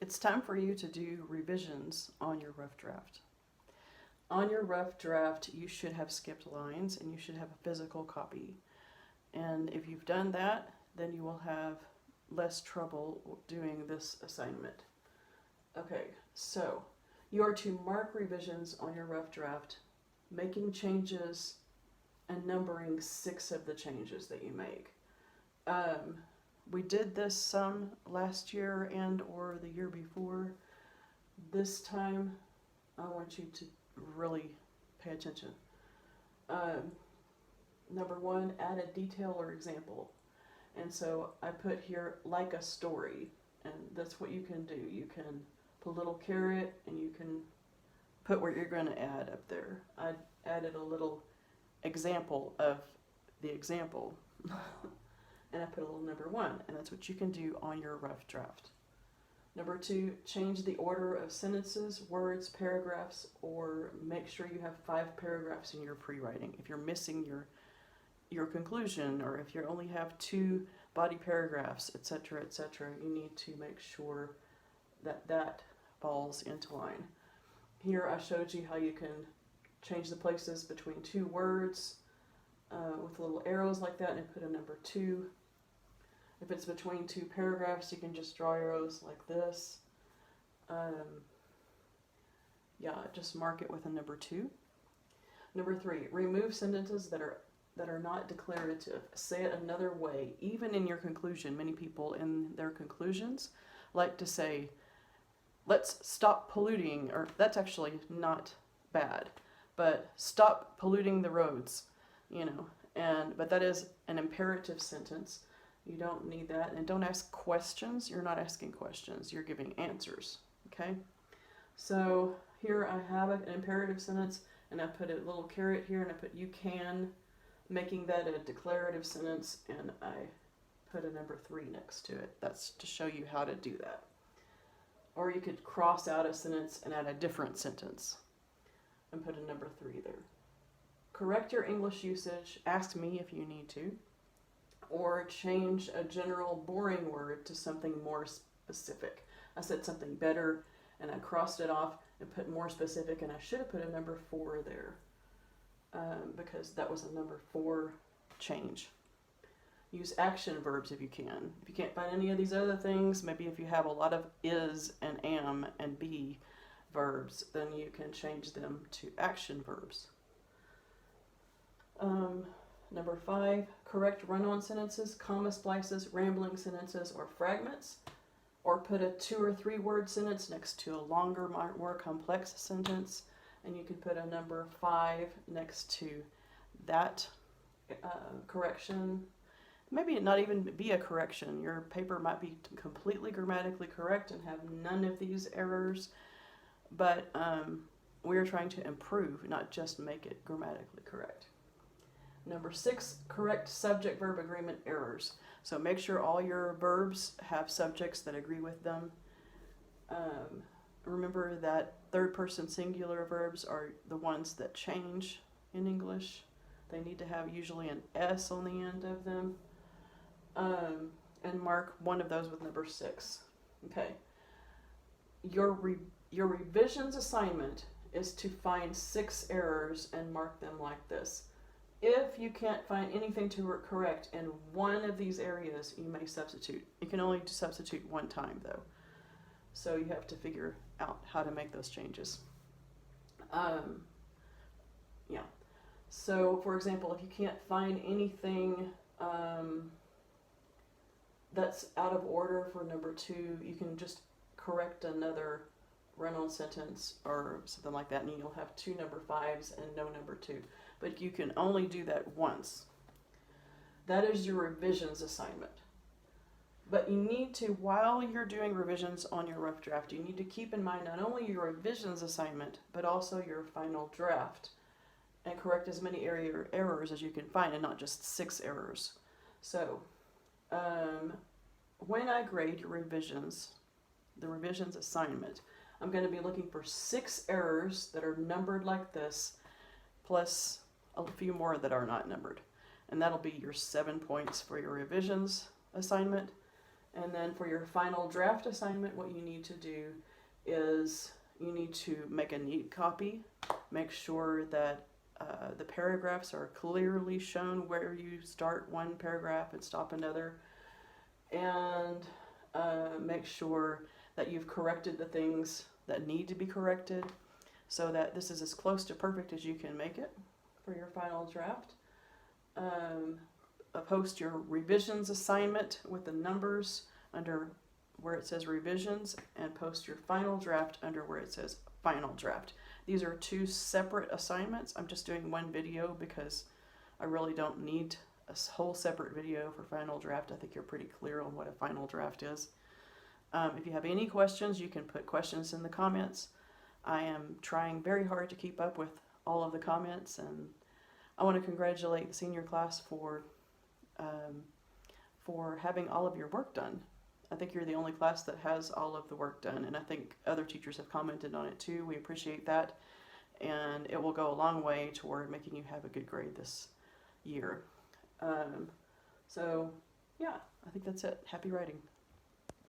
It's time for you to do revisions on your rough draft. On your rough draft, you should have skipped lines and you should have a physical copy. And if you've done that, then you will have less trouble doing this assignment. Okay, so you are to mark revisions on your rough draft, making changes and numbering 6 of the changes that you make. We did this some last year and or the year before. This time, I want you to really pay attention. Number 1, add a detail or example. And so I put here like a story, and that's what you can do. You can put a little caret and you can put what you're going to add up there. I added a little example of the example. And I put a little number 1, and that's what you can do on your rough draft. Number 2, change the order of sentences, words, paragraphs, or make sure you have 5 paragraphs in your pre-writing. If you're missing your conclusion, or if you only have 2 body paragraphs, etc., you need to make sure that that falls into line. Here I showed you how you can change the places between 2 words with little arrows like that and put a number 2. If it's between 2 paragraphs, you can just draw arrows like this. Just mark it with a number 2. Number 3, remove sentences that are not declarative. Say it another way. Even in your conclusion, many people in their conclusions like to say, let's stop polluting, or that's actually not bad, but stop polluting the roads, but that is an imperative sentence. You don't need that. And don't ask questions. You're not asking questions. You're giving answers. Okay? So here I have an imperative sentence, and I put a little caret here, and I put you can, making that a declarative sentence, and I put a number 3 next to it. That's to show you how to do that. Or you could cross out a sentence and add a different sentence and put a number 3 there. Correct your English usage. Ask me if you need to. Or change a general boring word to something more specific. I said something better and I crossed it off and put more specific, and I should have put a number 4 there because that was a number 4 change. Use action verbs if you can. If you can't find any of these other things, maybe if you have a lot of is and am and be verbs, then you can change them to action verbs. Number 5, correct run-on sentences, comma splices, rambling sentences, or fragments. Or put a 2 or 3 word sentence next to a longer, more complex sentence. And you can put a number 5 next to that correction. Maybe not even be a correction. Your paper might be completely grammatically correct and have none of these errors. But we're trying to improve, not just make it grammatically correct. Number 6, correct subject-verb agreement errors. So make sure all your verbs have subjects that agree with them. Remember that third-person singular verbs are the ones that change in English. They need to have usually an S on the end of them. And mark one of those with number 6. Okay. Your revisions assignment is to find 6 errors and mark them like this. If you can't find anything to correct in one of these areas, you may substitute. You can only substitute one time, though. So you have to figure out how to make those changes. So, for example, if you can't find anything that's out of order for number 2, you can just correct another run-on sentence or something like that, and you'll have 2 number 5s and no number 2. But you can only do that once. That is your revisions assignment. But you need to, while you're doing revisions on your rough draft, you need to keep in mind not only your revisions assignment, but also your final draft, and correct as many errors as you can find, and not just 6 errors. So, when I grade your revisions, the revisions assignment, I'm going to be looking for 6 errors that are numbered like this, plus a few more that are not numbered. And that'll be your 7 points for your revisions assignment. And then for your final draft assignment, what you need to do is you need to make a neat copy. Make sure that the paragraphs are clearly shown where you start one paragraph and stop another. And make sure that you've corrected the things that need to be corrected so that this is as close to perfect as you can make it for your final draft. Post your revisions assignment with the numbers under where it says revisions, and post your final draft under where it says final draft. These are two separate assignments. I'm just doing one video because I really don't need a whole separate video for final draft. I think you're pretty clear on what a final draft is. If you have any questions, you can put questions in the comments. I am trying very hard to keep up with all of the comments, and I want to congratulate the senior class for having all of your work done. I think you're the only class that has all of the work done, and I think other teachers have commented on it too. We appreciate that, and it will go a long way toward making you have a good grade this year. So yeah, I think that's it. Happy writing.